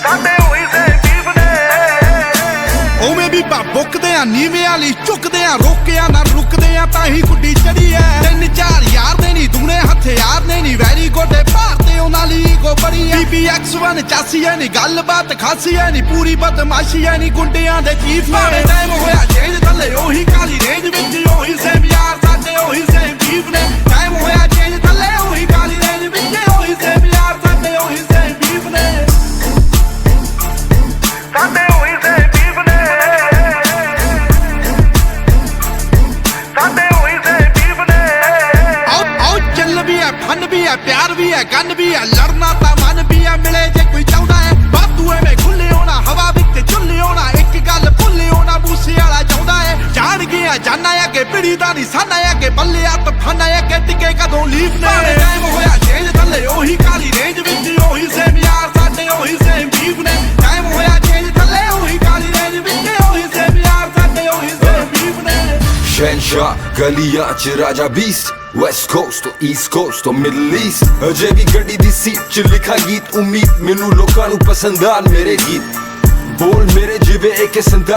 ਸਾਡੇ ਹੋਈ ਸੇ ਜੀਵ ਨੇ ਉਵੇਂ ਵੀ ਬੁੱਕਦੇ ਆ ਨੀਵੇਂ ਵਾਲੀ ਝੁਕਦੇ ਆ ਰੋਕਿਆ ਨਾ ਰੁਕਦੇ ਆ ਤਾਂ ਹੀ ਗੁੱਡੀ ਚੜੀ ਐ 3-4 ਯਾਰ ਦੇ ਨਹੀਂ ਦੁਨੇ ਹਥਿਆਰ ਨੇ ਨਹੀਂ ਵੈਰੀ ਗੋਡੇ ਭਾਰਤੇ ਉਹਨਾਂ ਲਈ ਗੋ ਬੜੀ ਐ BBX1 ਚਾਸੀ ਐ ਨਹੀਂ ਗੱਲਬਾਤ ਖਾਸੀ ਐ ਨਹੀਂ ਪੂਰੀ ਬਦਮਾਸ਼ੀ ਐ ਨਹੀਂ ਗੁੰਡਿਆਂ ਦੇ ਚੀਫ ਨੇ ਟਾਈਮ ਹੋਇਆ ਚੇਂਜ ਥੱਲੇ ਉਹੀ ਕਾਲੀ ਰੇਂਜ ਵਿੱਚ ਉਹੀ ਸੇਮ ਯਾਰ ਸਾਡੇ ਉਹੀ ਸੇਮ ਜੀਵ ਨੇ ਟਾਈਮ ਹੋਇਆ ਚੇਂਜ ਥੱਲੇ ਉਹੀ ਕਾਲੀ ਰੇਂਜ ਵਿੱਚ ਉਹੀ ਸੇਮ ਯਾਰ ਸਾਡੇ ਉਹੀ ਸੇਮ ਜੀਵ ਨੇ ਸਾਡੇ ਹੋਈ ਸੇ ਜੀਵ ਨੇ ਸਾਡੇ ਹੋਈ ਸੇ ਜੀਵ ਨੇ ਆਓ ਚੱਲ ਵੀ ਹੈ ਫਨ ਵੀ ਹੈ ਪਿਆਰ ਵੀ ਹੈ ਗੰਨ ਵੀ ਹੈ ਲੜਨਾ ਤਾਂ ਮਨ ਵੀ ਹੈ ਮਿਲੇ ਜੇ ਕੋਈ ਚਾਹੁੰਦਾ ਹੈ ਬਾਤੂ ਐਵੇਂ ਖੁੱਲੇ ਹੋਣਾ ਹਵਾ ਵਿੱਚ ਝੁੱਲੇ ਹੋਣਾ ਇੱਕ ਗੱਲ ਭੁੱਲੇ ਹੋਣਾ ਬੂਸੇ ਵਾਲਾ ਚਾਹੁੰਦਾ ਹੈ ਜਾਣ ਗਿਆ ਜਾਨਾ ਆ ਕਿ ਪਿੜੀ ਦਾ ਨਹੀਂ ਸਾਨਾ ਆ ਕਿ ਬੱਲੇ ਆ ਤਫਾਨਾ ਆ ਕਿ ਟਿਕੇ ਕਦੋਂ ਲੀਫ ਨੇ ਟਾਈਮ ਹੋਇਆ ਚੇਂਜ ਥੱਲੇ ਉਹੀ ਕਾਲੀ ਰੇਂਜ ਵਿੱਚ ਉਹੀ ਸੇਮ ਯਾਰ ਸਾਡੇ ਉਹੀ ਸੇਮ ਜੀਵ ਨੇ ਟਾਈਮ ਹੋਇਆ ਚੇਂਜ ਥੱਲੇ ਉਹੀ ਕਾਲੀ ਰੇਂਜ ਵਿੱਚ ਉਹੀ ਸੇਮ ਯਾਰ ਸਾਡੇ ਉਹੀ ਸੇਮ ਜੀਵ ਨੇ ਸ਼ਹਿਨਸ਼ਾਹ ਗਲੀਆਂ ਚ ਰਾਜਾ ਬੀਸਟ ਵੈਸਟ ਕੋਸਟ ਤੋਂ ਈਸਟ ਕੋਸਟ ਤੋਂ ਮਿਡਲ ਈਸਟ ਅਜੇ ਵੀ ਗੱਡੀ ਦੀ ਸੀਟ ਚ ਲਿਖਾ ਗੀਤ ਉਮੀਦ ਮੈਨੂੰ ਲੋਕਾਂ ਨੂੰ ਪਸੰਦ ਆਣ ਮੇਰੇ ਗੀਤ ਬੋਲ ਮੇਰੇ ਜਿਵੇਂ ਇੱਕ ਸੰਦਾ